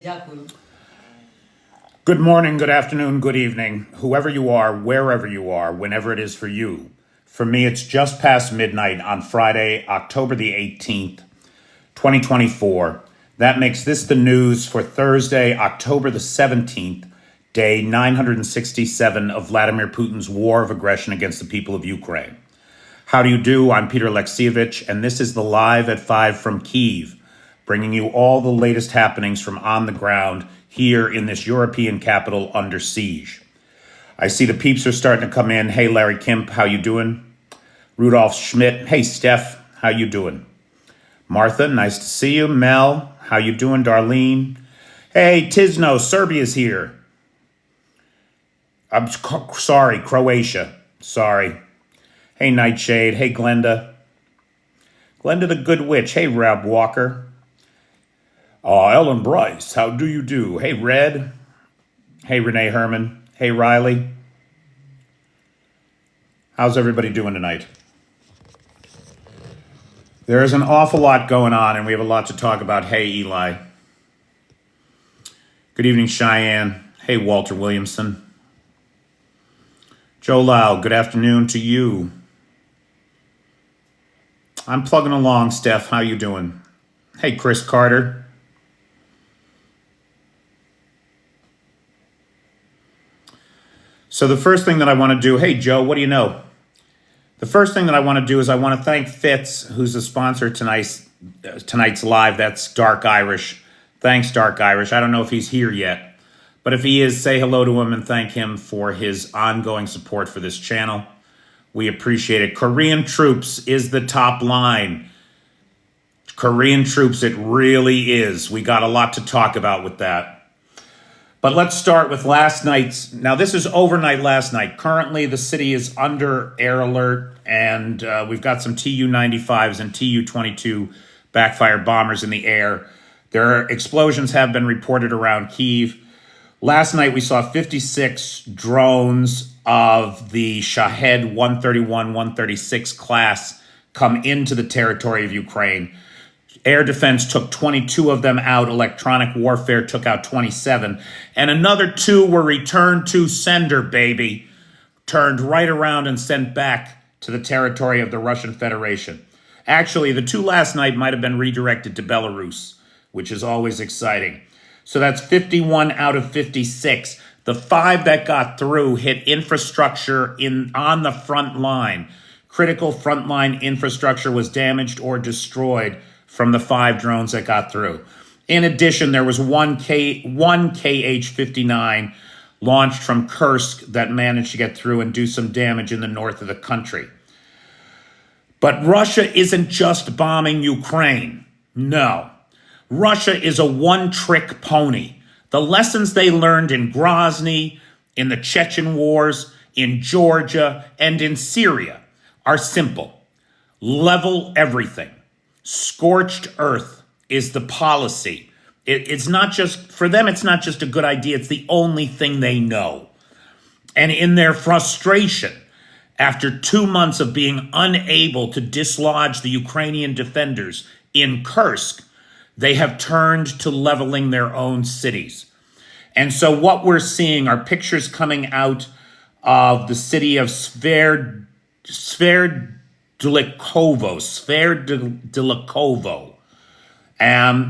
Дякую. Good morning, good afternoon, good evening, whoever you are, wherever you are, whenever it is for you. For me, it's just past midnight on Friday, October the 18th, 2024. That makes this the news for Thursday, October the 17th, day 967 of Vladimir Putin's war of aggression against the people of Ukraine. How do you do? I'm Peter Alexievich, and this is the Live at 5 from Kyiv, bringing you all the latest happenings from on the ground here in this European capital under siege. I see the peeps are starting to come in. Hey, Larry Kimp, how you doing? Rudolph Schmidt, hey, Steph, how you doing? Martha, nice to see you. Mel, how you doing? Darlene, hey, Tisno, Serbia's here. I'm sorry, Croatia, sorry. Hey, Nightshade, hey, Glenda. Glenda the Good Witch, hey, Rob Walker. Ellen Bryce, how do you do? Hey, Red. Hey, Renee Herman. Hey, Riley. How's everybody doing tonight? There is an awful lot going on, and we have a lot to talk about. Hey, Eli. Good evening, Cheyenne. Hey, Walter Williamson. Joe Lau, good afternoon to you. I'm plugging along, Steph. How you doing? Hey, Chris Carter. So the first thing that I want to do, hey, Joe, what do you know? The first thing that I want to do is I want to thank Fitz, who's the sponsor of tonight's live. That's Dark Irish. Thanks, Dark Irish. I don't know if he's here yet, but if he is, say hello to him and thank him for his ongoing support for this channel. We appreciate it. Korean troops is the top line. Korean troops, it really is. We got a lot to talk about with that. But let's start with last night's. Now, this is overnight last night. Currently, the city is under air alert, and we've got some Tu-95s and Tu-22 backfire bombers in the air. Explosions have been reported around Kyiv. Last night, we saw 56 drones of the Shahed 131, 136 class come into the territory of Ukraine. Air defense took 22 of them out. Electronic warfare took out 27. And another 2 were returned to sender, baby. Turned right around and sent back to the territory of the Russian Federation. Actually, the 2 last night might have been redirected to Belarus, which is always exciting. So that's 51 out of 56. The 5 that got through hit infrastructure on the front line. Critical frontline infrastructure was damaged or destroyed from the 5 drones that got through. In addition, there was one KH-59 launched from Kursk that managed to get through and do some damage in the north of the country. But Russia isn't just bombing Ukraine. No. Russia is a one-trick pony. The lessons they learned in Grozny, in the Chechen wars, in Georgia, and in Syria are simple. Level everything. Scorched earth is the policy. It's not just, for them, it's not just a good idea. It's the only thing they know. And in their frustration, after 2 months of being unable to dislodge the Ukrainian defenders in Kursk, they have turned to leveling their own cities. And so what we're seeing are pictures coming out of the city of Sverdlikovo,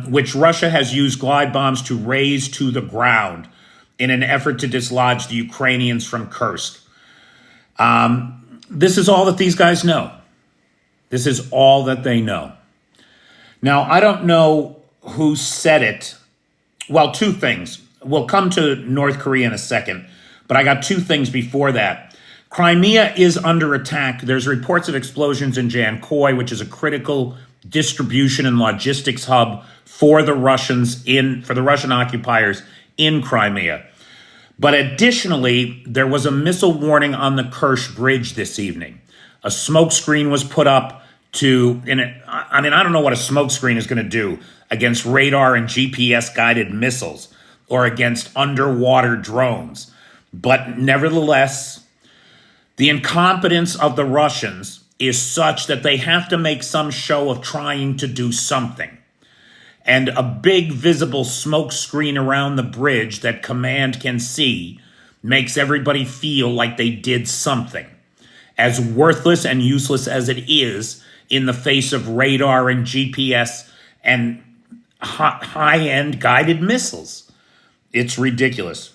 which Russia has used glide bombs to raze to the ground in an effort to dislodge the Ukrainians from Kursk. This is all that these guys know. This is all that they know. Now, I don't know who said it. Well, 2 things. We'll come to North Korea in a second, but I got 2 things before that. Crimea is under attack. There's reports of explosions in Jankoy, which is a critical distribution and logistics hub for the Russian occupiers in Crimea. But additionally, there was a missile warning on the Kerch Bridge this evening. A smoke screen was put up I don't know what a smoke screen is going to do against radar and GPS guided missiles or against underwater drones. But nevertheless, the incompetence of the Russians is such that they have to make some show of trying to do something. and a big visible smoke screen around the bridge that command can see makes everybody feel like they did something. As worthless and useless as it is in the face of radar and GPS and high-end guided missiles. It's ridiculous.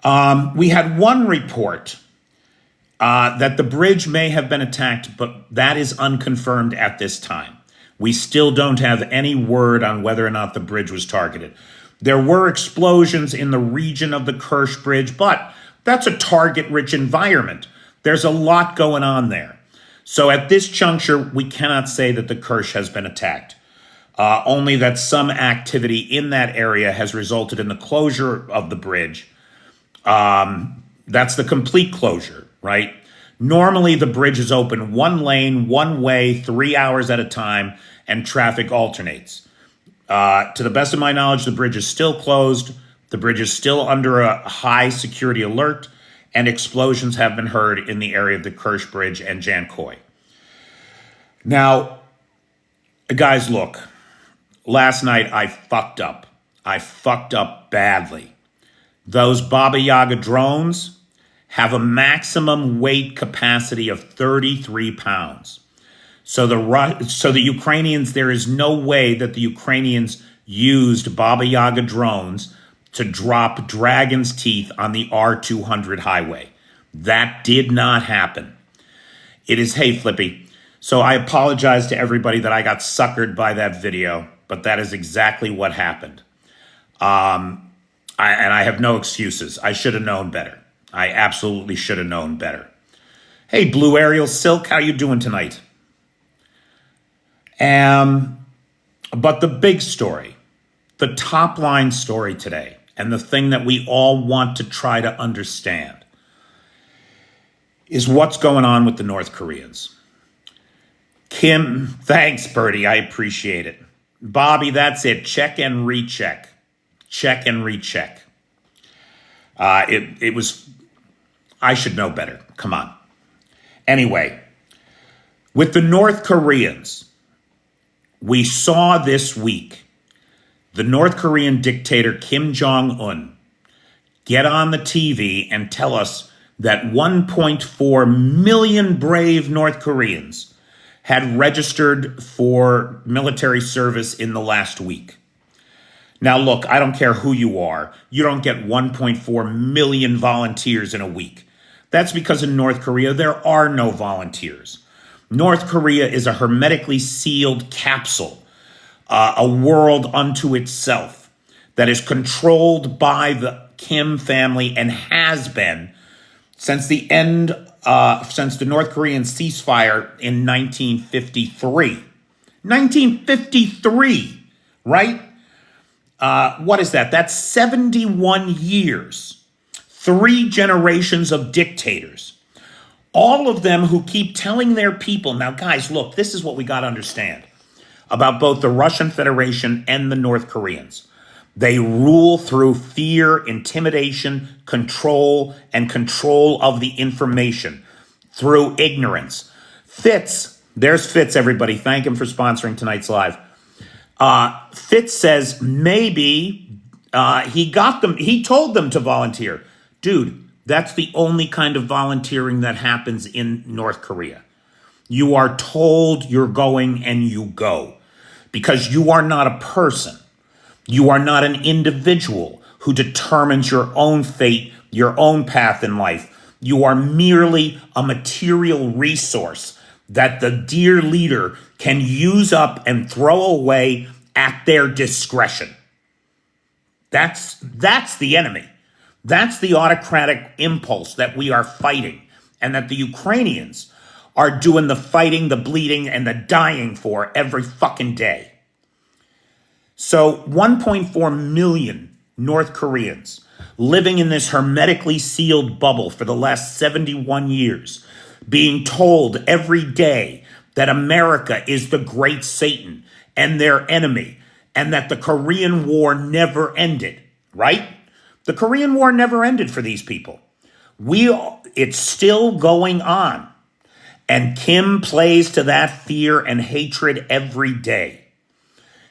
We had one report that the bridge may have been attacked, but that is unconfirmed at this time. We still don't have any word on whether or not the bridge was targeted. There were explosions in the region of the Kerch Bridge, but that's a target-rich environment. There's a lot going on there. So at this juncture, we cannot say that the Kerch has been attacked. Only that some activity in that area has resulted in the closure of the bridge. That's the complete closure, right? Normally, the bridge is open one lane, one way, 3 hours at a time, and traffic alternates. To the best of my knowledge, the bridge is still closed. The bridge is still under a high security alert, and explosions have been heard in the area of the Kerch Bridge and Jankoy. Now, guys, look, last night I fucked up. I fucked up badly. Those Baba Yaga drones have a maximum weight capacity of 33 pounds. So the Ukrainians, there is no way that the Ukrainians used Baba Yaga drones to drop Dragon's Teeth on the R200 highway. That did not happen. It is, hey, Flippy. So I apologize to everybody that I got suckered by that video, but that is exactly what happened. And I have no excuses. I should have known better. I absolutely should have known better. Hey, Blue Ariel Silk, how you doing tonight? But the big story, the top line story today, and the thing that we all want to try to understand is what's going on with the North Koreans. Kim, thanks, Bertie. I appreciate it. Bobby, that's it. Check and recheck. Check and recheck. It was, I should know better. Come on. Anyway, with the North Koreans, we saw this week the North Korean dictator Kim Jong-un get on the TV and tell us that 1.4 million brave North Koreans had registered for military service in the last week. Now, look, I don't care who you are. You don't get 1.4 million volunteers in a week. That's because in North Korea, there are no volunteers. North Korea is a hermetically sealed capsule, a world unto itself that is controlled by the Kim family and has been since the North Korean ceasefire in 1953. 1953, right? What is that? That's 71 years. 3 generations of dictators. All of them who keep telling their people, now guys, look, this is what we got to understand about both the Russian Federation and the North Koreans. They rule through fear, intimidation, control, and control of the information through ignorance. Fitz, there's Fitz, everybody. Thank him for sponsoring tonight's live. Fitz says maybe he told them to volunteer. Dude, that's the only kind of volunteering that happens in North Korea. You are told you're going and you go because you are not a person. You are not an individual who determines your own fate, your own path in life. You are merely a material resource that the dear leader can use up and throw away at their discretion. That's the enemy. That's the autocratic impulse that we are fighting and that the Ukrainians are doing the fighting, the bleeding, and the dying for every fucking day. So 1.4 million North Koreans living in this hermetically sealed bubble for the last 71 years, being told every day that America is the great Satan and their enemy, and that the Korean War never ended, right? The Korean War never ended for these people. It's still going on. And Kim plays to that fear and hatred every day.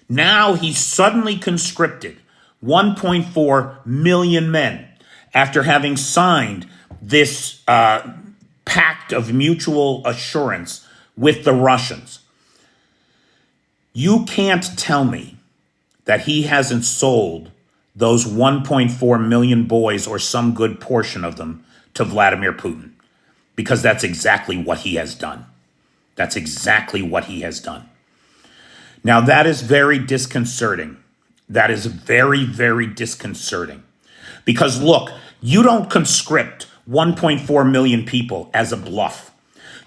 Now he's suddenly conscripted 1.4 million men after having signed this pact of mutual assurance with the Russians. You can't tell me that he hasn't sold those 1.4 million boys, or some good portion of them, to Vladimir Putin, because that's exactly what he has done. That's exactly what he has done. Now, that is very disconcerting. That is very, very disconcerting. Because look, you don't conscript 1.4 million people as a bluff.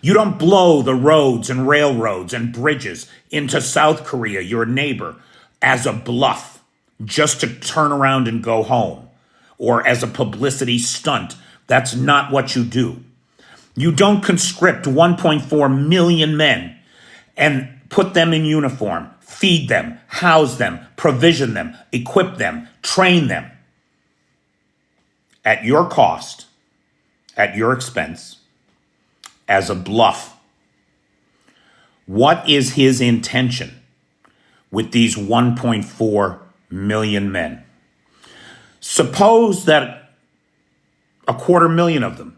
You don't blow the roads and railroads and bridges into South Korea, your neighbor, as a bluff, just to turn around and go home, or as a publicity stunt. That's not what you do. You don't conscript 1.4 million men and put them in uniform, feed them, house them, provision them, equip them, train them at your cost, at your expense, as a bluff. What is his intention with these 1.4 million men? Suppose that 250,000 of them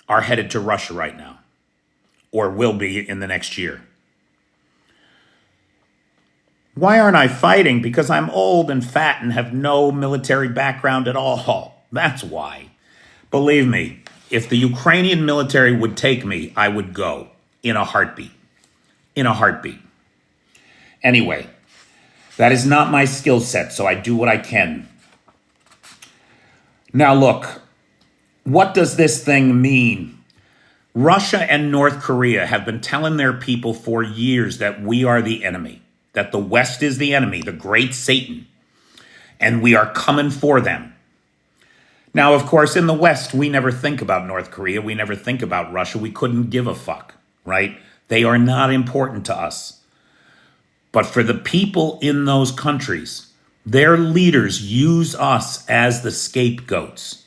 are headed to Russia right now, or will be in the next year. Why aren't I fighting? Because I'm old and fat and have no military background at all. That's why. Believe me, if the Ukrainian military would take me, I would go in a heartbeat. In a heartbeat. Anyway, that is not my skill set, so I do what I can. Now look, what does this thing mean? Russia and North Korea have been telling their people for years that we are the enemy, that the West is the enemy, the great Satan, and we are coming for them. Now, of course, in the West, we never think about North Korea. We never think about Russia. We couldn't give a fuck, right? They are not important to us. But for the people in those countries, their leaders use us as the scapegoats.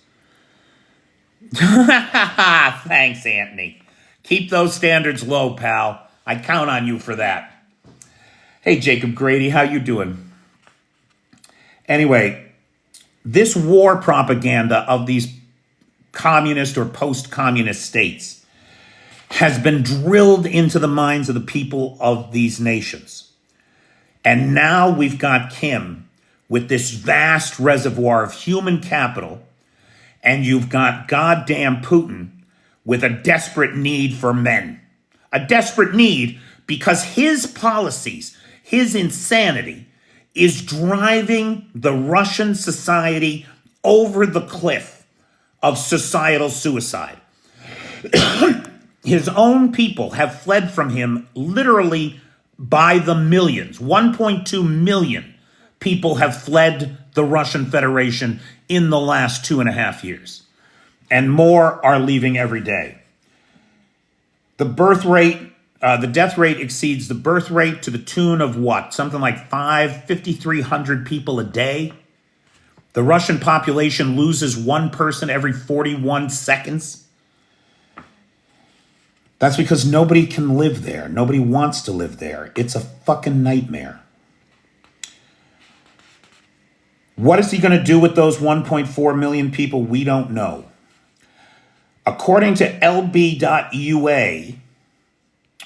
Thanks, Anthony. Keep those standards low, pal. I count on you for that. Hey, Jacob Grady, how you doing? Anyway, this war propaganda of these communist or post-communist states has been drilled into the minds of the people of these nations. And now we've got Kim with this vast reservoir of human capital, and you've got goddamn Putin with a desperate need for men. A desperate need because his policies, his insanity, is driving the Russian society over the cliff of societal suicide. His own people have fled from him literally by the millions. 1.2 million people have fled the Russian Federation in the last 2.5 years. And more are leaving every day. The death rate exceeds the birth rate to the tune of what? Something like 5,300 people a day. The Russian population loses one person every 41 seconds. That's because nobody can live there. Nobody wants to live there. It's a fucking nightmare. What is he going to do with those 1.4 million people? We don't know. According to lb.ua,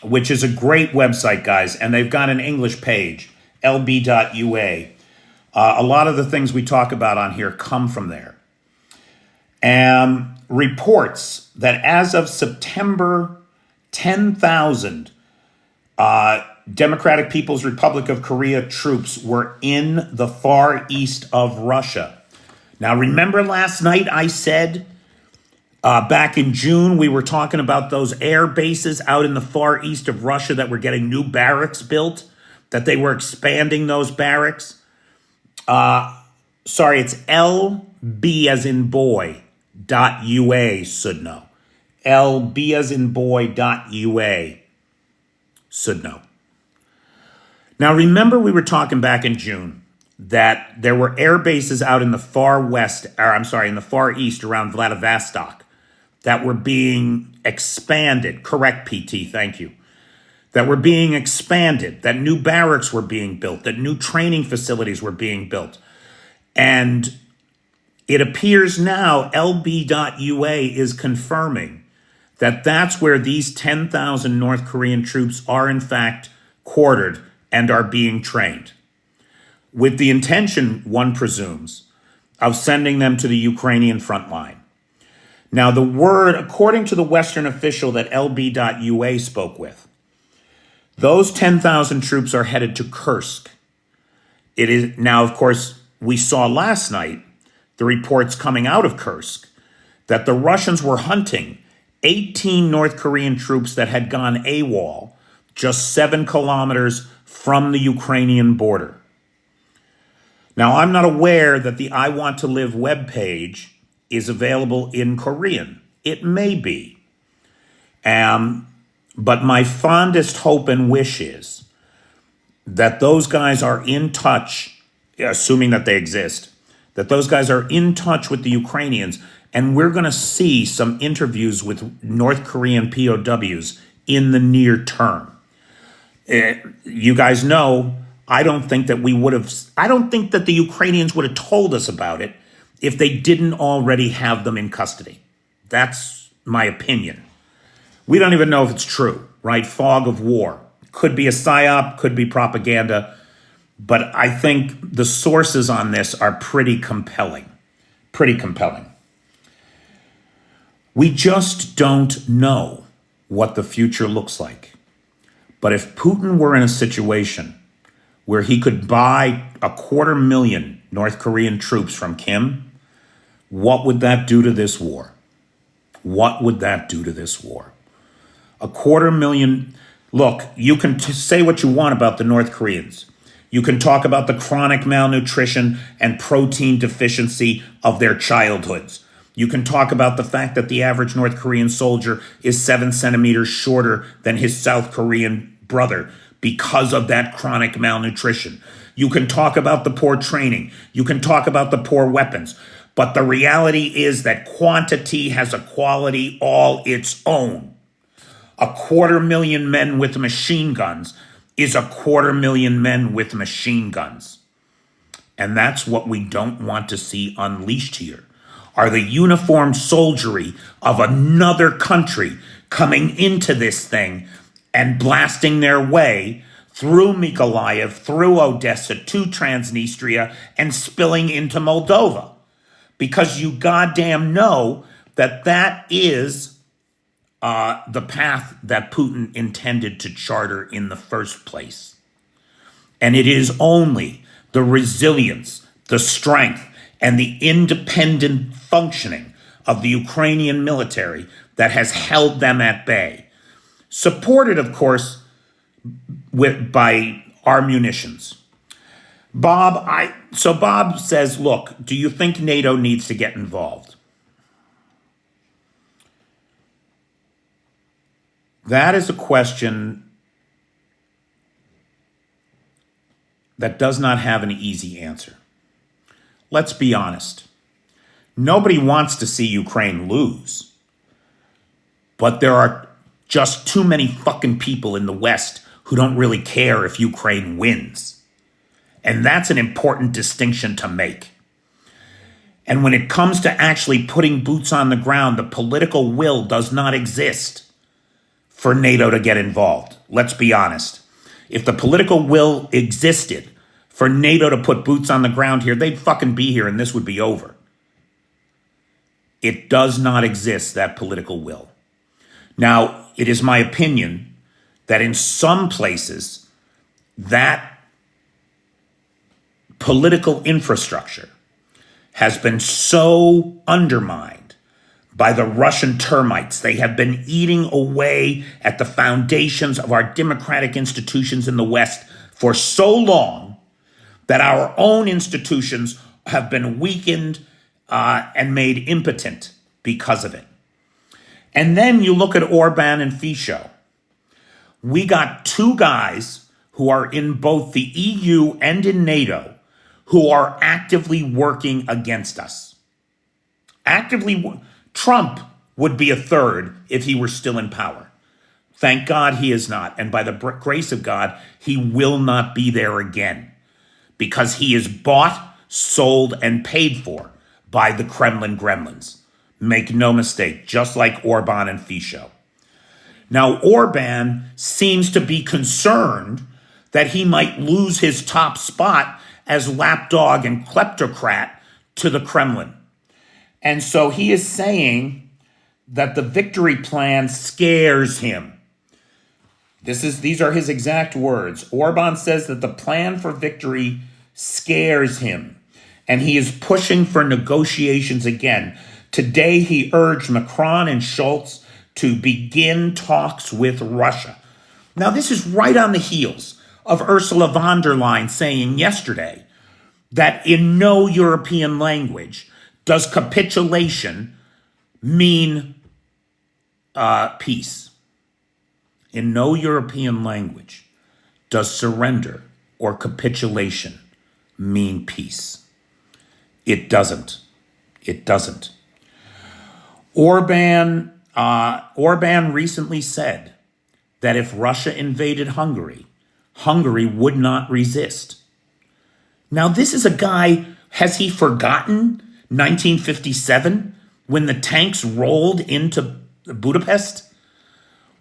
which is a great website, guys, and they've got an English page, lb.ua. A lot of the things we talk about on here come from there. And reports that as of September, 10,000 Democratic People's Republic of Korea troops were in the far east of Russia. Now, remember last night I said back in June, we were talking about those air bases out in the far east of Russia that were getting new barracks built, that they were expanding those barracks. Sorry, it's LB as in boy, .ua, should know. LB as in boy, .ua, should know. Now, remember we were talking back in June that there were air bases out in the far west, or I'm sorry, in the far east around Vladivostok that were being expanded. Correct, PT, thank you. that were being expanded, that new barracks were being built, that new training facilities were being built. And it appears now LB.UA is confirming that that's where these 10,000 North Korean troops are in fact quartered and are being trained, with the intention, one presumes, of sending them to the Ukrainian front line. Now, the word, according to the Western official that LB.UA spoke with, those 10,000 troops are headed to Kursk. It is now, of course, we saw last night the reports coming out of Kursk that the Russians were hunting 18 North Korean troops that had gone AWOL just 7 kilometers from the Ukrainian border. Now, I'm not aware that the I Want to Live webpage is available in Korean. It may be. But my fondest hope and wish is that those guys are in touch, assuming that they exist, that those guys are in touch with the Ukrainians, and we're going to see some interviews with North Korean POWs in the near term. You guys know, I don't think that the Ukrainians would have told us about it if they didn't already have them in custody. That's my opinion. We don't even know if it's true, right? Fog of war. Could be a psyop, could be propaganda. But I think the sources on this are pretty compelling. Pretty compelling. We just don't know what the future looks like. But if Putin were in a situation where he could buy 250,000 North Korean troops from Kim, what would that do to this war? What would that do to this war? 250,000. Look, you can say what you want about the North Koreans. You can talk about the chronic malnutrition and protein deficiency of their childhoods. You can talk about the fact that the average North Korean soldier is 7 centimeters shorter than his South Korean brother because of that chronic malnutrition. You can talk about the poor training. You can talk about the poor weapons. But the reality is that quantity has a quality all its own. 250,000 men with machine guns is 250,000 men with machine guns. And that's what we don't want to see unleashed here, are the uniformed soldiery of another country coming into this thing and blasting their way through Mykolaiv, through Odessa, to Transnistria, and spilling into Moldova. Because you goddamn know that that is the path that Putin intended to charter in the first place. And it is only the resilience, the strength, and the independent functioning of the Ukrainian military that has held them at bay. Supported, of course, by our munitions. Bob says, look, do you think NATO needs to get involved? That is a question that does not have an easy answer. Let's be honest. Nobody wants to see Ukraine lose. But there are just too many fucking people in the West who don't really care if Ukraine wins. And that's an important distinction to make. And when it comes to actually putting boots on the ground, the political will does not exist for NATO to get involved. Let's be honest. If the political will existed for NATO to put boots on the ground here, they'd fucking be here and this would be over. It does not exist, that political will. Now, it is my opinion that in some places, that political infrastructure has been so undermined by the Russian termites. They have been eating away at the foundations of our democratic institutions in the West for so long that our own institutions have been weakened and made impotent because of it. And then you look at Orban and Fico. We got two guys who are in both the EU and in NATO who are actively working against us. Trump would be a third if he were still in power. Thank God he is not. And by the grace of God, he will not be there again, because he is bought, sold, and paid for by the Kremlin gremlins. Make no mistake, just like Orban and Fico. Now, Orban seems to be concerned that he might lose his top spot as lapdog and kleptocrat to the Kremlin. And so he is saying that the victory plan scares him. These are his exact words. Orban says that the plan for victory scares him, and he is pushing for negotiations again. Today, he urged Macron and Scholz to begin talks with Russia. Now, this is right on the heels of Ursula von der Leyen saying yesterday that in no European language does capitulation mean peace. In no European language does surrender or capitulation mean peace. It doesn't. It doesn't. Orban recently said that if Russia invaded Hungary, Hungary would not resist. Now, this is a guy, has he forgotten 1957 when the tanks rolled into Budapest?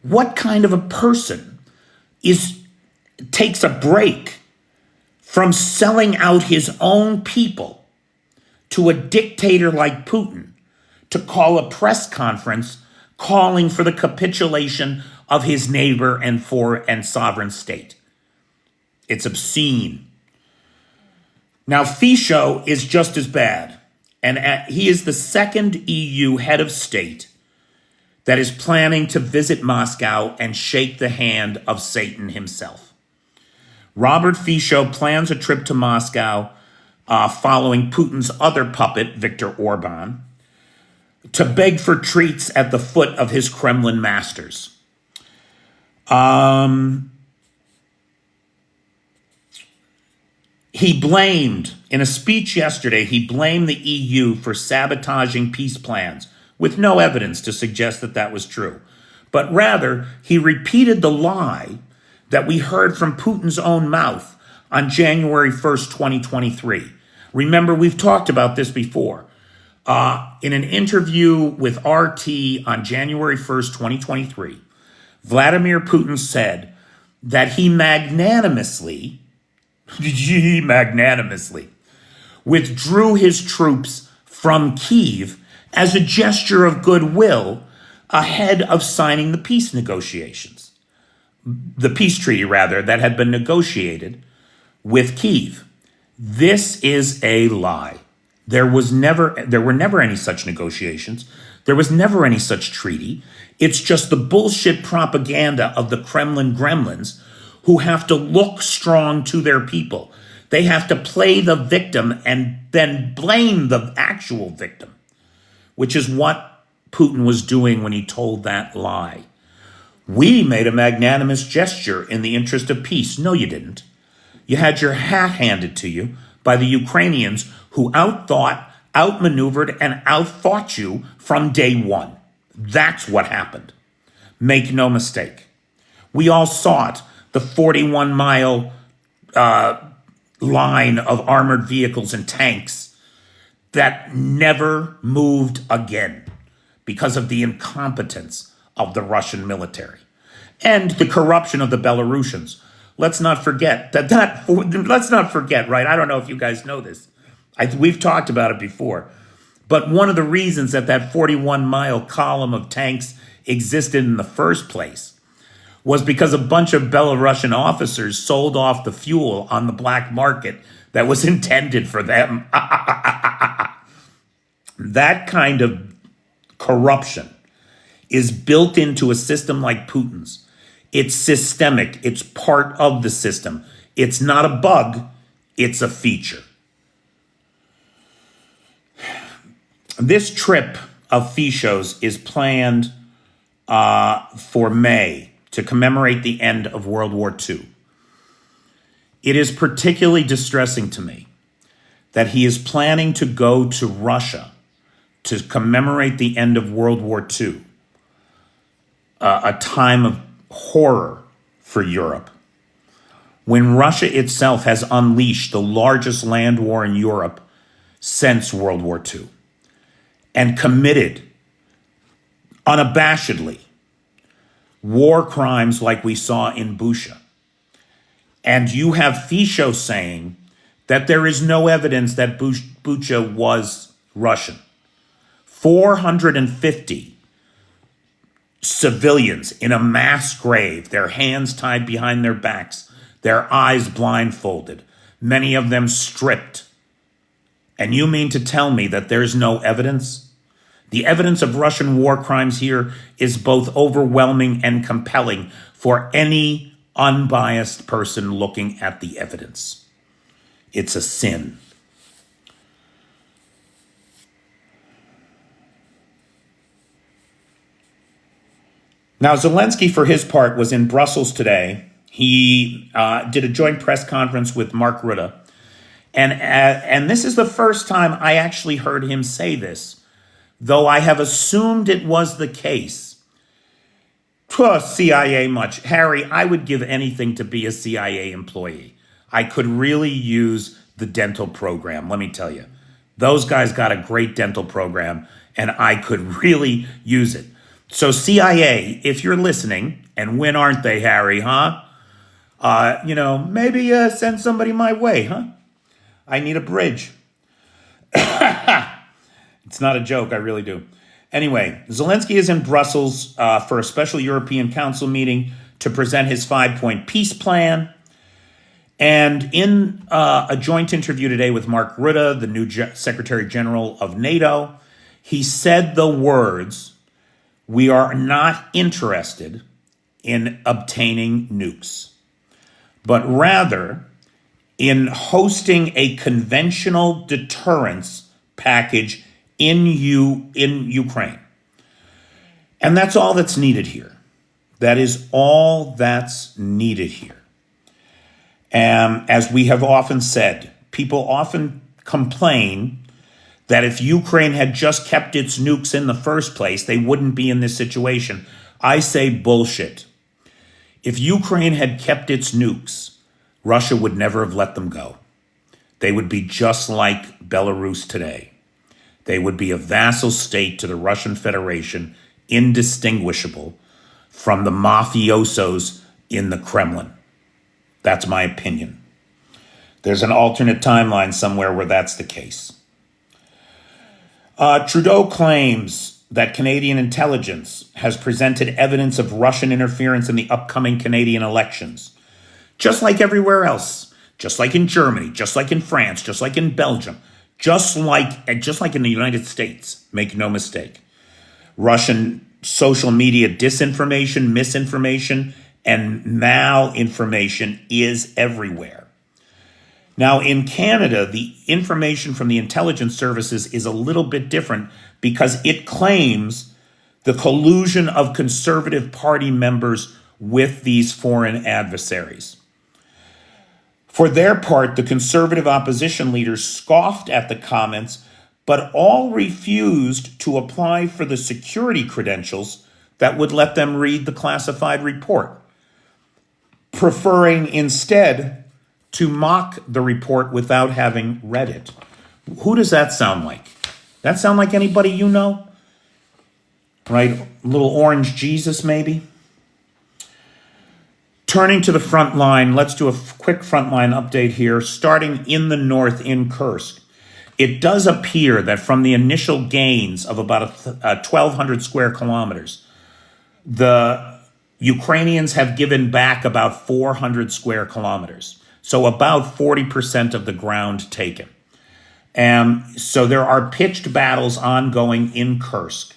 What kind of a person takes a break from selling out his own people to a dictator like Putin to call a press conference calling for the capitulation of his neighbor and sovereign state? It's obscene. Now, Fico is just as bad, and he is the second EU head of state that is planning to visit Moscow and shake the hand of Satan himself. Robert Fico plans a trip to Moscow following Putin's other puppet, Viktor Orban, to beg for treats at the foot of his Kremlin masters. He blamed, in a speech yesterday, he blamed the EU for sabotaging peace plans, with no evidence to suggest that that was true. But rather, he repeated the lie that we heard from Putin's own mouth on January 1st, 2023. Remember, we've talked about this before. In an interview with RT on January 1st, 2023, Vladimir Putin said that he magnanimously withdrew his troops from Kyiv as a gesture of goodwill ahead of signing the peace negotiations. The peace treaty, rather, that had been negotiated with Kyiv. This is a lie. There were never any such negotiations. There was never any such treaty. It's just the bullshit propaganda of the Kremlin gremlins who have to look strong to their people. They have to play the victim and then blame the actual victim, which is what Putin was doing when he told that lie. We made a magnanimous gesture in the interest of peace. No, you didn't. You had your hat handed to you by the Ukrainians who outthought, outmaneuvered, and outfought you from day one. That's what happened. Make no mistake. We all saw it, the 41-mile line of armored vehicles and tanks that never moved again because of the incompetence of the Russian military and the corruption of the Belarusians. Let's not forget, right? I don't know if you guys know this. We've talked about it before. But one of the reasons that 41-mile column of tanks existed in the first place was because a bunch of Belarusian officers sold off the fuel on the black market that was intended for them. That kind of corruption is built into a system like Putin's. It's systemic. It's part of the system. It's not a bug. It's a feature. This trip of Fico's is planned for May to commemorate the end of World War II. It is particularly distressing to me that he is planning to go to Russia to commemorate the end of World War II, a time horror for Europe when Russia itself has unleashed the largest land war in Europe since World War II and committed unabashedly war crimes like we saw in Bucha. And you have Fico saying that there is no evidence that Bucha was Russian. 450 civilians in a mass grave, their hands tied behind their backs, their eyes blindfolded, many of them stripped. And you mean to tell me that there's no evidence? The evidence of Russian war crimes here is both overwhelming and compelling for any unbiased person looking at the evidence. It's a sin. Now, Zelensky, for his part, was in Brussels today. He did a joint press conference with Mark Rutte. And this is the first time I actually heard him say this, though I have assumed it was the case. CIA much. Harry, I would give anything to be a CIA employee. I could really use the dental program, let me tell you. Those guys got a great dental program, and I could really use it. So CIA, if you're listening, and when aren't they, Harry, huh? Maybe send somebody my way, huh? I need a bridge. It's not a joke, I really do. Anyway, Zelensky is in Brussels for a special European Council meeting to present his 5-point peace plan. And in a joint interview today with Mark Rutte, the new Secretary General of NATO, he said the words, "We are not interested in obtaining nukes, but rather in hosting a conventional deterrence package in Ukraine." And that's all that's needed here. That is all that's needed here. As we have often said, people often complain that if Ukraine had just kept its nukes in the first place, they wouldn't be in this situation. I say bullshit. If Ukraine had kept its nukes, Russia would never have let them go. They would be just like Belarus today. They would be a vassal state to the Russian Federation, indistinguishable from the mafiosos in the Kremlin. That's my opinion. There's an alternate timeline somewhere where that's the case. Trudeau claims that Canadian intelligence has presented evidence of Russian interference in the upcoming Canadian elections. Just like everywhere else, just like in Germany, just like in France, just like in Belgium, just like in the United States, make no mistake. Russian social media disinformation, misinformation, and malinformation is everywhere. Now, in Canada, the information from the intelligence services is a little bit different because it claims the collusion of Conservative Party members with these foreign adversaries. For their part, the Conservative opposition leaders scoffed at the comments, but all refused to apply for the security credentials that would let them read the classified report, preferring instead to mock the report without having read it. Who does that sound like? That sound like anybody you know? Right? Little orange Jesus, maybe? Turning to the front line, let's do a quick frontline update here, starting in the north in Kursk. It does appear that from the initial gains of about 1,200 square kilometers, the Ukrainians have given back about 400 square kilometers. So about 40% of the ground taken. So there are pitched battles ongoing in Kursk.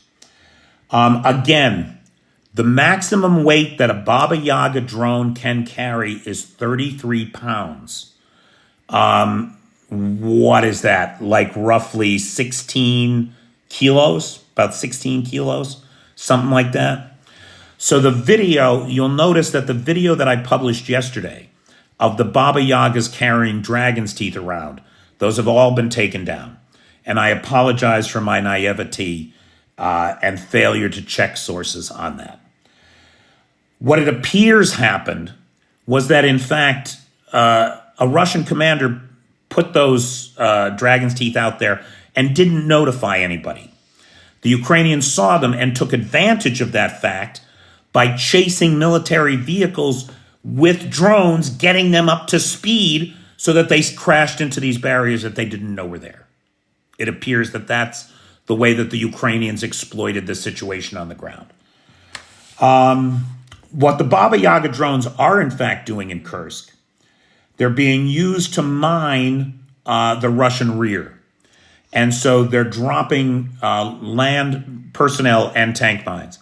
Again, the maximum weight that a Baba Yaga drone can carry is 33 pounds. What is that? Like roughly 16 kilos? About 16 kilos? Something like that. So the video, you'll notice that the video that I published yesterday of the Baba Yagas carrying dragon's teeth around, those have all been taken down. And I apologize for my naivety and failure to check sources on that. What it appears happened was that, in fact, a Russian commander put those dragon's teeth out there and didn't notify anybody. The Ukrainians saw them and took advantage of that fact by chasing military vehicles with drones, getting them up to speed so that they crashed into these barriers that they didn't know were there. It appears that that's the way that the Ukrainians exploited the situation on the ground. What the Baba Yaga drones are in fact doing in Kursk, they're being used to mine the Russian rear. And so they're dropping land personnel and tank mines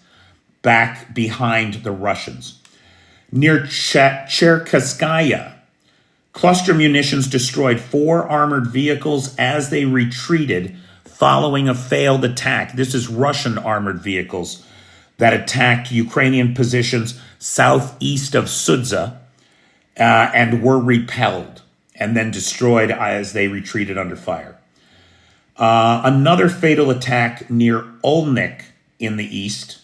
back behind the Russians. Near Cherkasskaya, cluster munitions destroyed 4 armored vehicles as they retreated following a failed attack. This is Russian armored vehicles that attacked Ukrainian positions southeast of Sudza and were repelled and then destroyed as they retreated under fire. Another fatal attack near Olnik in the east.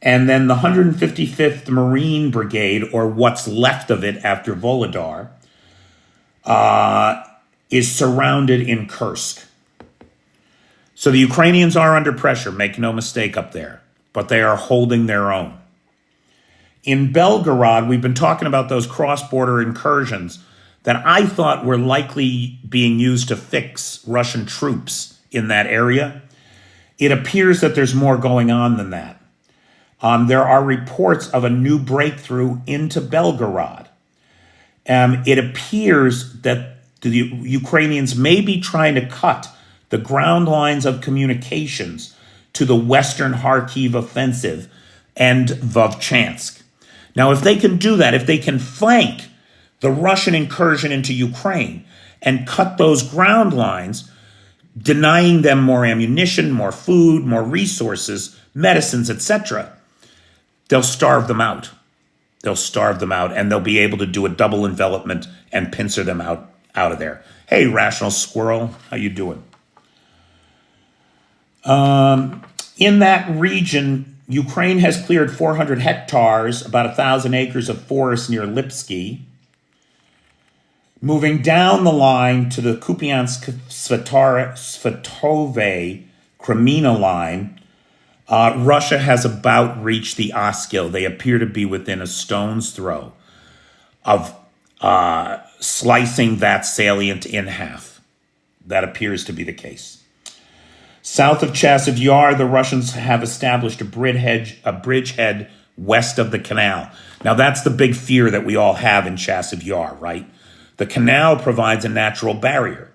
And then the 155th Marine Brigade, or what's left of it after Volodar, is surrounded in Kursk. So the Ukrainians are under pressure, make no mistake up there, but they are holding their own. In Belgorod, we've been talking about those cross-border incursions that I thought were likely being used to fix Russian troops in that area. It appears that there's more going on than that. There are reports of a new breakthrough into Belgorod. It appears that the Ukrainians may be trying to cut the ground lines of communications to the western Kharkiv offensive and Vovchansk. Now, if they can do that, if they can flank the Russian incursion into Ukraine and cut those ground lines, denying them more ammunition, more food, more resources, medicines, etc., they'll starve them out. They'll starve them out, and they'll be able to do a double envelopment and pincer them out of there. Hey, Rational Squirrel, how you doing? In that region, Ukraine has cleared 400 hectares, about 1,000 acres of forest near Lipsky. Moving down the line to the Kupiansk-Svetove Kremina line, Russia has about reached the Oskil. They appear to be within a stone's throw of slicing that salient in half. That appears to be the case. South of Chasiv Yar, the Russians have established a bridgehead west of the canal. Now, that's the big fear that we all have in Chasiv Yar, right? The canal provides a natural barrier.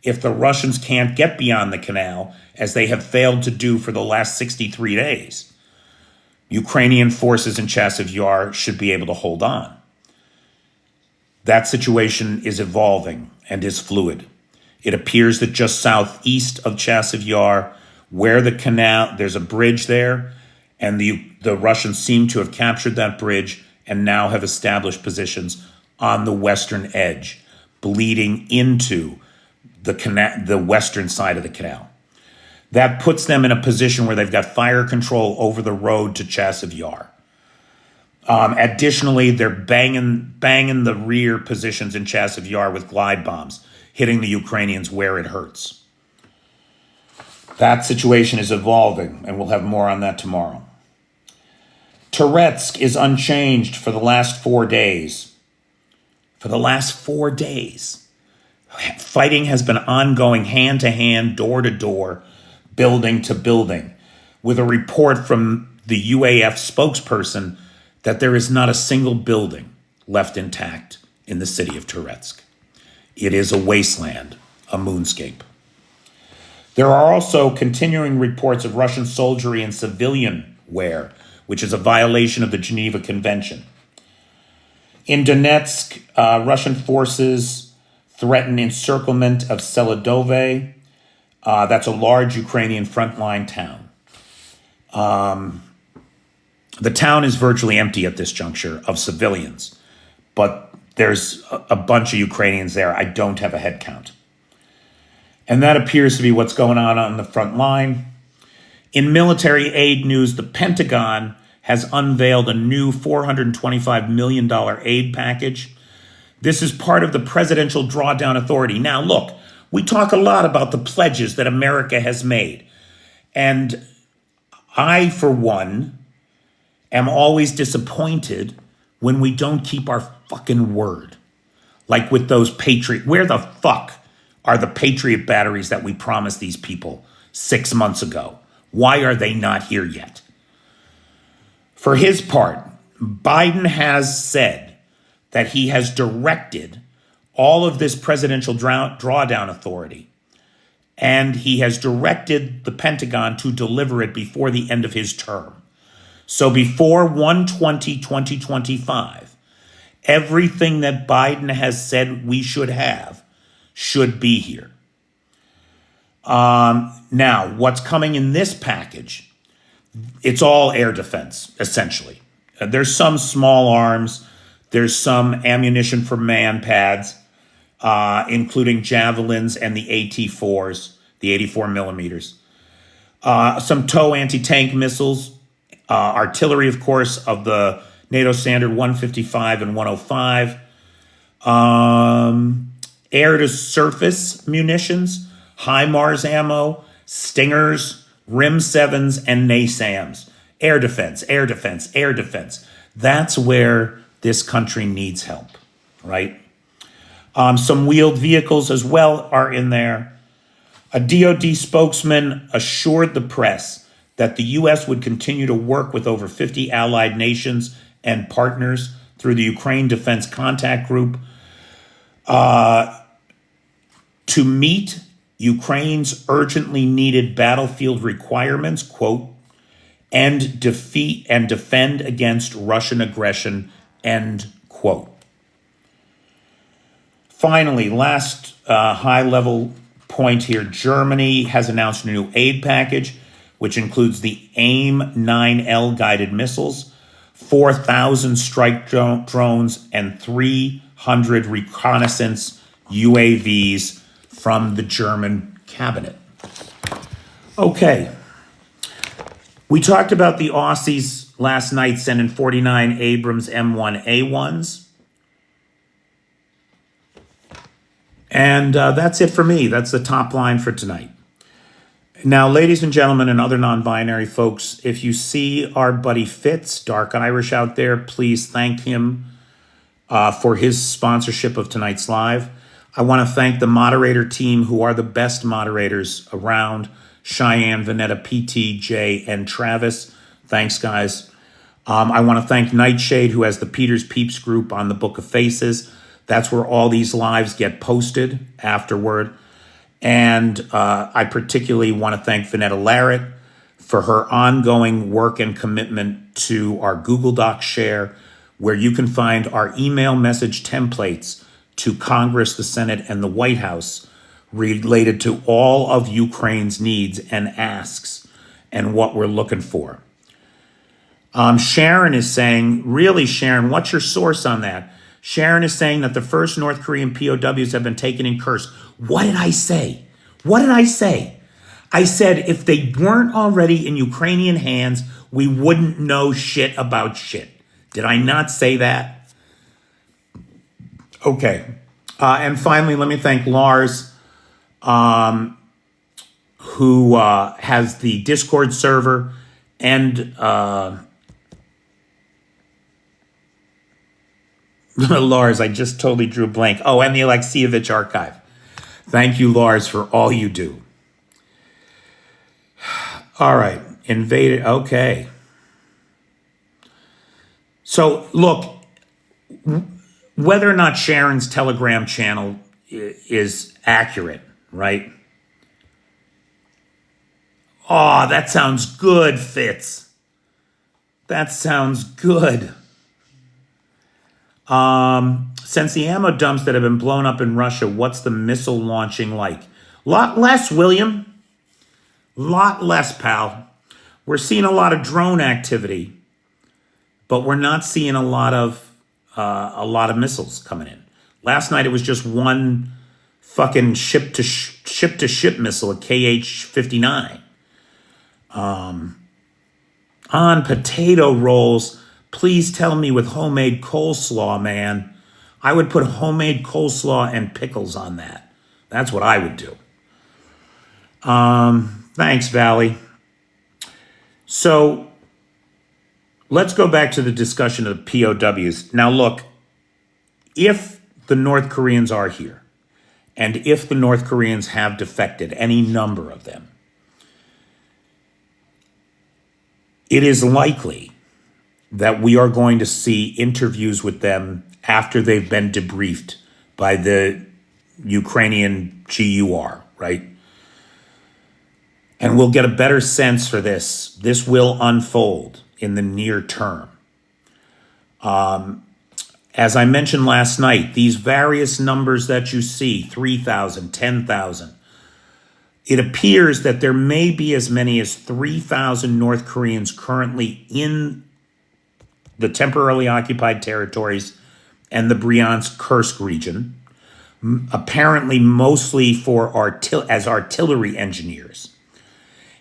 If the Russians can't get beyond the canal, as they have failed to do for the last 63 days, Ukrainian forces in Chasiv Yar should be able to hold on. That situation is evolving and is fluid. It appears that just southeast of Chasiv Yar, where the canal, there's a bridge there, and the Russians seem to have captured that bridge and now have established positions on the western edge, bleeding into the western side of the canal. That puts them in a position where they've got fire control over the road to Chasiv Yar. Additionally, they're banging the rear positions in Chasiv Yar with glide bombs, hitting the Ukrainians where it hurts. That situation is evolving, and we'll have more on that tomorrow. Toretsk is unchanged for the last 4 days. For the last 4 days, fighting has been ongoing hand to hand, door to door, building to building, with a report from the UAF spokesperson that there is not a single building left intact in the city of Toretsk. It is a wasteland, a moonscape. There are also continuing reports of Russian soldiery in civilian wear, which is a violation of the Geneva Convention. In Donetsk, Russian forces threaten encirclement of Selidove. That's a large Ukrainian frontline town. The town is virtually empty at this juncture of civilians, but there's a bunch of Ukrainians there. I don't have a head count. And that appears to be what's going on the front line. In military aid news, the Pentagon has unveiled a new $425 million aid package. This is part of the Presidential Drawdown Authority. Now, look, we talk a lot about the pledges that America has made. And I, for one, am always disappointed when we don't keep our fucking word. Like with those Patriot, where the fuck are the Patriot batteries that we promised these people 6 months ago? Why are they not here yet? For his part, Biden has said that he has directed all of this presidential drawdown authority, and he has directed the Pentagon to deliver it before the end of his term. So before 1/20/2025, everything that Biden has said we should have should be here. Now, what's coming in this package? It's all air defense, essentially. There's some small arms. There's some ammunition for man pads, including javelins and the AT-4s, the 84 millimeters. Some TOW anti-tank missiles, artillery, of course, of the NATO standard 155 and 105, air-to-surface munitions, HIMARS ammo, Stingers, RIM-7s, and NASAMs. Air defense, air defense, air defense. That's where this country needs help, right? Some wheeled vehicles as well are in there. A DoD spokesman assured the press that the U.S. would continue to work with over 50 allied nations and partners through the Ukraine Defense Contact Group to meet Ukraine's urgently needed battlefield requirements, quote, and defeat and defend against Russian aggression, end quote. Finally, last high-level point here, Germany has announced a new aid package, which includes the AIM-9L guided missiles, 4,000 strike drones, and 300 reconnaissance UAVs from the German cabinet. Okay. We talked about the Aussies last night sending 49 Abrams M1A1s. And that's it for me. That's the top line for tonight. Now, ladies and gentlemen and other non-binary folks, if you see our buddy Fitz, Dark Irish, out there, please thank him for his sponsorship of tonight's live. I want to thank the moderator team, who are the best moderators around: Cheyenne, Vanetta, PT, Jay, and Travis. Thanks, guys. I want to thank Nightshade, who has the Peter's Peeps group on the Book of Faces. That's where all these lives get posted afterward. And I particularly want to thank Vanetta Larrett for her ongoing work and commitment to our Google Doc share, where you can find our email message templates to Congress, the Senate, and the White House related to all of Ukraine's needs and asks and what we're looking for. Sharon is saying, really, Sharon, what's your source on that? Sharon is saying that the first North Korean POWs have been taken in Kursk. What did I say? What did I say? I said if they weren't already in Ukrainian hands, we wouldn't know shit about shit. Did I not say that? Okay. And finally, let me thank Lars, who has the Discord server, and Lars, I just totally drew a blank. Oh, and the Alexievich archive. Thank you, Lars, for all you do. All right. Invaded. Okay. So, look, whether or not Sharon's Telegram channel is accurate, right? Oh, that sounds good, Fitz. That sounds good. Since the ammo dumps that have been blown up in Russia, what's the missile launching like? Lot less, William. Lot less, pal. We're seeing a lot of drone activity, but we're not seeing a lot of missiles coming in. Last night it was just one fucking ship to ship missile, a KH-59. On potato rolls, please tell me with homemade coleslaw, man. I would put homemade coleslaw and pickles on that. That's what I would do. Thanks, Valley. So let's go back to the discussion of the POWs. Now, look, if the North Koreans are here, and if the North Koreans have defected, any number of them, it is likely that we are going to see interviews with them after they've been debriefed by the Ukrainian GUR, right? And we'll get a better sense for this. This will unfold in the near term. As I mentioned last night, these various numbers that you see, 3,000, 10,000, it appears that there may be as many as 3,000 North Koreans currently in the temporarily occupied territories and the Bryansk-Kursk region, apparently mostly as artillery engineers.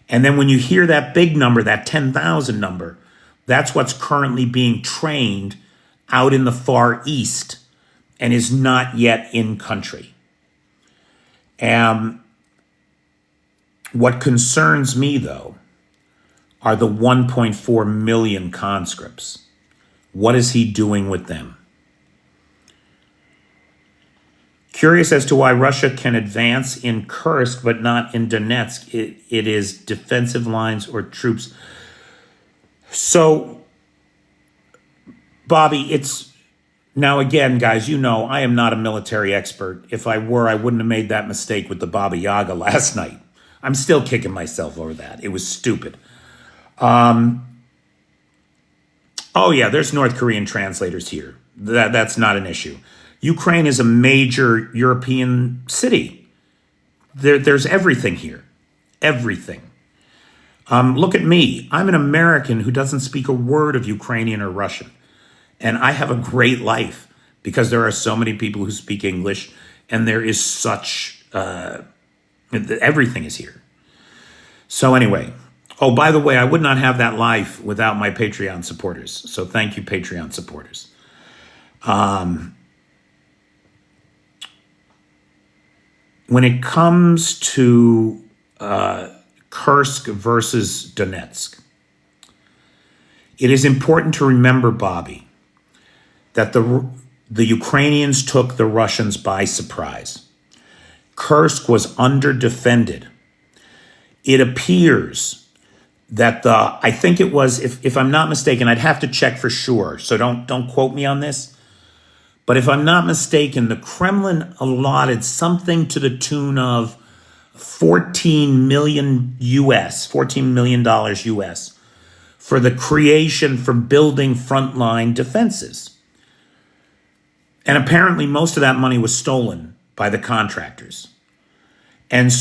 And then when you hear that big number, that 10,000 number, that's what's currently being trained out in the Far East and is not yet in country. What concerns me, though, are the 1.4 million conscripts. What is he doing with them? Curious as to why Russia can advance in Kursk but not in Donetsk. It is defensive lines or troops. So, Bobby, it's now again, guys, you know I am not a military expert. If I were, I wouldn't have made that mistake with the Baba Yaga last night. I'm still kicking myself over that. It was stupid. Oh yeah, there's North Korean translators here. That's not an issue. Ukraine is a major European city. There's everything here. Everything. Look at me. I'm an American who doesn't speak a word of Ukrainian or Russian. And I have a great life because there are so many people who speak English and there is such, everything is here. So anyway, oh, by the way, I would not have that life without my Patreon supporters. So thank you, Patreon supporters. When it comes to Kursk versus Donetsk, it is important to remember, Bobby, that the Ukrainians took the Russians by surprise. Kursk was under-defended. It appears that I think it was, if I'm not mistaken, I'd have to check for sure, so don't quote me on this, but if I'm not mistaken, the Kremlin allotted something to the tune of $14 million US for the creation for building frontline defenses. And apparently most of that money was stolen by the contractors. And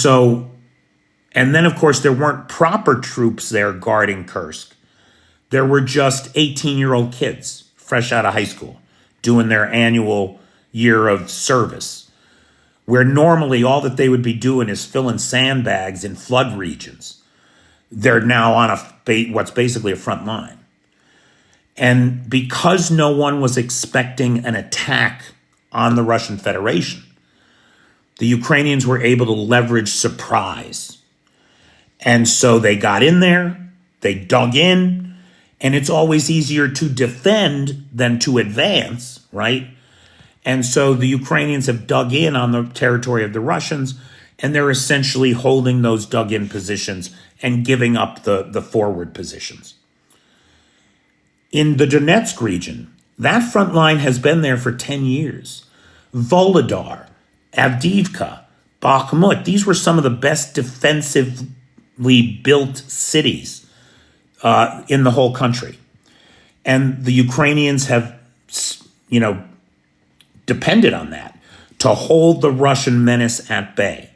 then of course there weren't proper troops there guarding Kursk. There were just 18-year-old kids fresh out of high school doing their annual year of service, where normally all that they would be doing is filling sandbags in flood regions. They're now on what's basically a front line. And because no one was expecting an attack on the Russian Federation, the Ukrainians were able to leverage surprise. And so they got in there, they dug in, and it's always easier to defend than to advance, right? And so the Ukrainians have dug in on the territory of the Russians, and they're essentially holding those dug-in positions and giving up the forward positions. In the Donetsk region, that front line has been there for 10 years. Volodar, Avdiivka, Bakhmut, these were some of the best defensively built cities in the whole country. And the Ukrainians have, depended on that to hold the Russian menace at bay.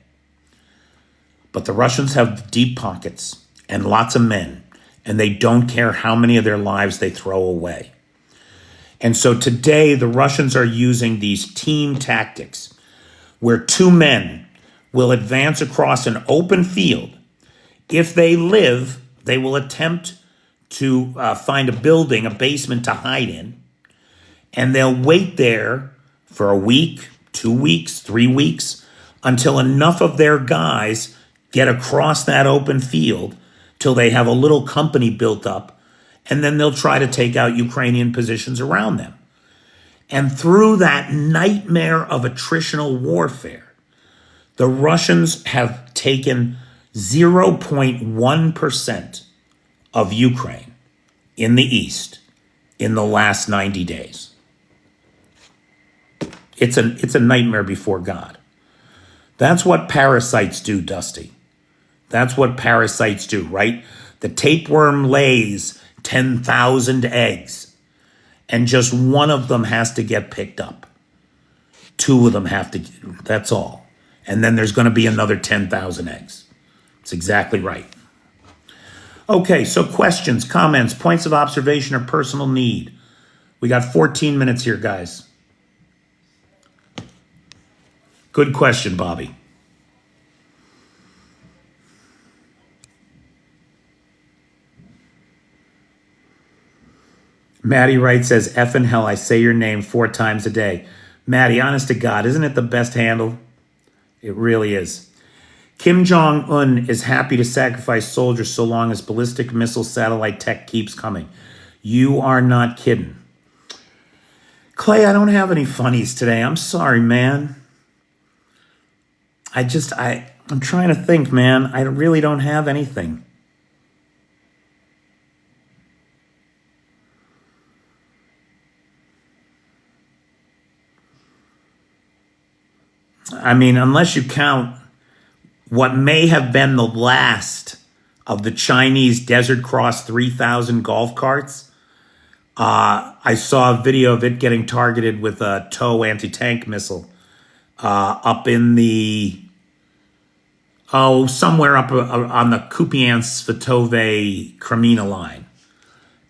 But the Russians have deep pockets and lots of men, and they don't care how many of their lives they throw away. And so today the Russians are using these team tactics where two men will advance across an open field. If they live, they will attempt to find a building, a basement to hide in, and they'll wait there for a week, 2 weeks, 3 weeks, until enough of their guys get across that open field till they have a little company built up, and then they'll try to take out Ukrainian positions around them. And through that nightmare of attritional warfare, the Russians have taken 0.1% of Ukraine in the east in the last 90 days. It's a nightmare before God. That's what parasites do, Dusty. That's what parasites do, right? The tapeworm lays 10,000 eggs, and just one of them has to get picked up. 2 of them have to, that's all. And then there's going to be another 10,000 eggs. It's exactly right. Okay, so questions, comments, points of observation, or personal need. We got 14 minutes here, guys. Good question, Bobby. Maddie Wright says, effing hell, I say your name 4 times a day. Maddie, honest to God, isn't it the best handle? It really is. Kim Jong-un is happy to sacrifice soldiers so long as ballistic missile satellite tech keeps coming. You are not kidding. Clay, I don't have any funnies today. I'm sorry, man. I'm trying to think, man. I really don't have anything. I mean, unless you count what may have been the last of the Chinese Desert Cross 3000 golf carts. I saw a video of it getting targeted with a TOW anti-tank missile up in the, somewhere up on the Kupiansk-Svatove-Kremina line.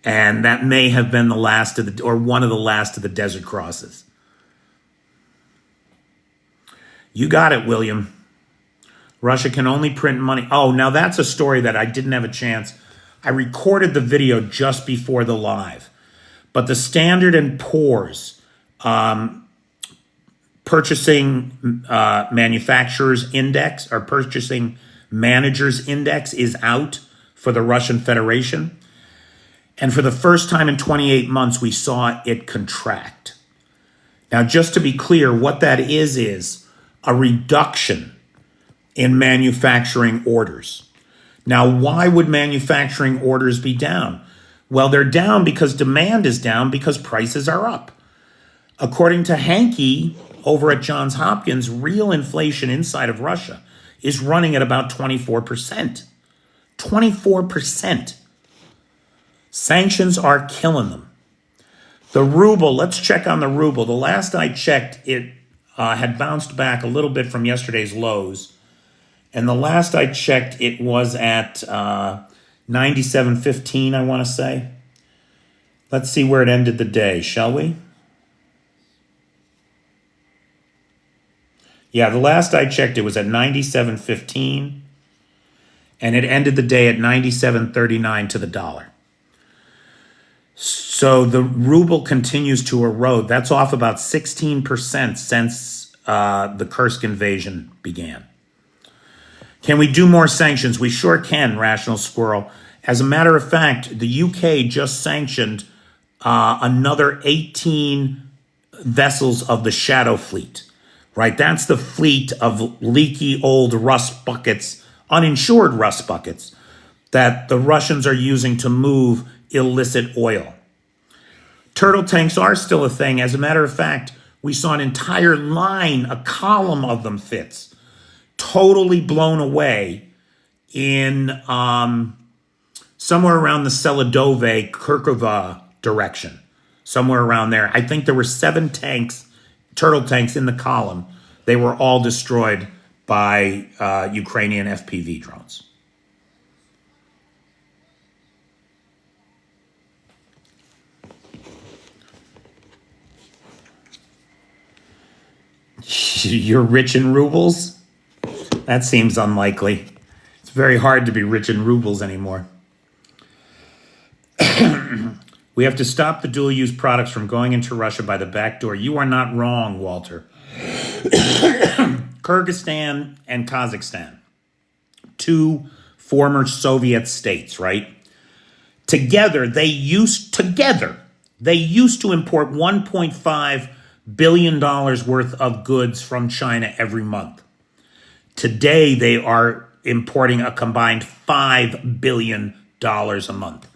And that may have been the last of or one of the last of the Desert Crosses. You got it, William. Russia can only print money. Oh, now that's a story that I didn't have a chance. I recorded the video just before the live. But the Standard & Poor's Purchasing Manufacturers Index, or Purchasing Managers Index, is out for the Russian Federation. And for the first time in 28 months, we saw it contract. Now, just to be clear, what that is a reduction in manufacturing orders. Now, why would manufacturing orders be down? Well, they're down because demand is down because prices are up. According to Hankey over at Johns Hopkins, real inflation inside of Russia is running at about 24%. 24%. Sanctions are killing them. The ruble, let's check on the ruble. The last I checked, it had bounced back a little bit from yesterday's lows. And the last I checked, it was at 97.15, I want to say. Let's see where it ended the day, shall we? Yeah, the last I checked, it was at 97.15. And it ended the day at 97.39 to the dollar. So the ruble continues to erode. That's off about 16% since the Kursk invasion began. Can we do more sanctions? We sure can, Rational Squirrel. As a matter of fact, the UK just sanctioned another 18 vessels of the Shadow Fleet, right? That's the fleet of leaky old rust buckets, uninsured rust buckets, that the Russians are using to move illicit oil. Turtle tanks are still a thing. As a matter of fact, we saw an entire line, a column of them fits, totally blown away in somewhere around the Seladove, Kirkova direction, somewhere around there. I think there were 7 tanks, turtle tanks in the column. They were all destroyed by Ukrainian FPV drones. You're rich in rubles? That seems unlikely. It's very hard to be rich in rubles anymore. We have to stop the dual-use products from going into Russia by the back door. You are not wrong, Walter. Kyrgyzstan and Kazakhstan, two former Soviet states, right? Together, they used to import $1.5 billion worth of goods from China every month. Today, they are importing a combined $5 billion a month.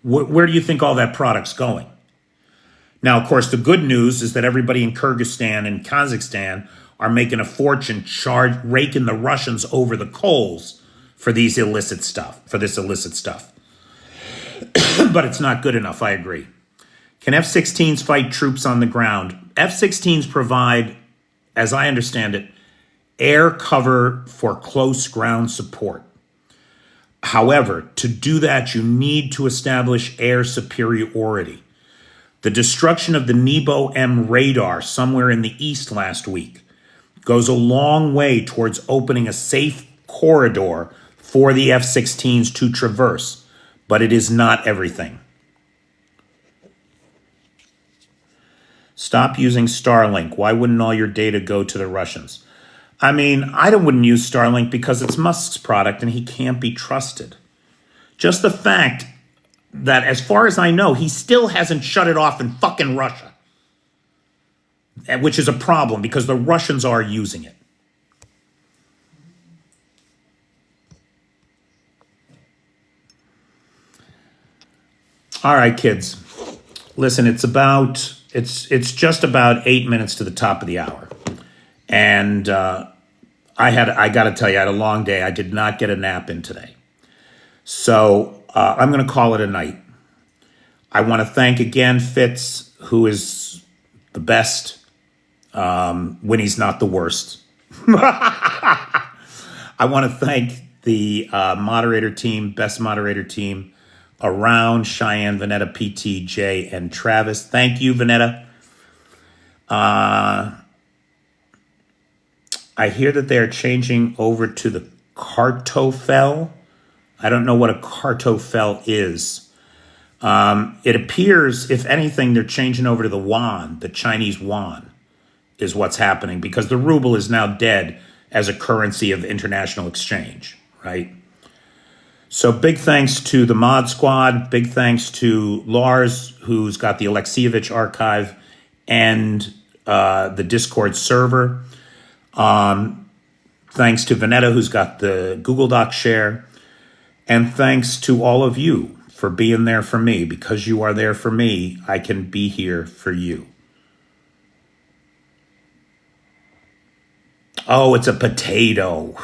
Where do you think all that product's going? Now, of course, the good news is that everybody in Kyrgyzstan and Kazakhstan are making a fortune raking the Russians over the coals for this illicit stuff. But it's not good enough, I agree. Can F-16s fight troops on the ground? F-16s provide, as I understand it, air cover for close ground support. However, to do that, you need to establish air superiority. The destruction of the Nebo-M radar somewhere in the east last week goes a long way towards opening a safe corridor for the F-16s to traverse, but it is not everything. Stop using Starlink. Why wouldn't all your data go to the Russians? I mean, I wouldn't use Starlink because it's Musk's product and he can't be trusted. Just the fact that, as far as I know, he still hasn't shut it off in fucking Russia, which is a problem because the Russians are using it. All right, kids. Listen, it's just about 8 minutes to the top of the hour. And I got to tell you, I had a long day. I did not get a nap in today. So I'm going to call it a night. I want to thank again Fitz, who is the best when he's not the worst. I want to thank the best moderator team around: Cheyenne, Vanetta, PT, Jay, and Travis. Thank you, Vanetta. I hear that they are changing over to the Kartoffel. I don't know what a Kartoffel is. It appears, if anything, they're changing over to the yuan, the Chinese yuan, is what's happening, because the ruble is now dead as a currency of international exchange, right? So big thanks to the Mod Squad. Big thanks to Lars, who's got the Alexievich archive and the Discord server. Thanks to Vanetta, who's got the Google Doc share. And thanks to all of you for being there for me. Because you are there for me, I can be here for you. Oh, it's a potato.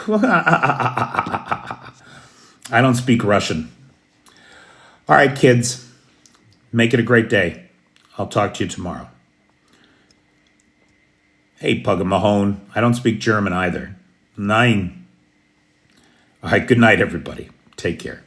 I don't speak Russian. All right, kids. Make it a great day. I'll talk to you tomorrow. Hey, Pugga Mahone. I don't speak German either. Nein. All right, good night, everybody. Take care.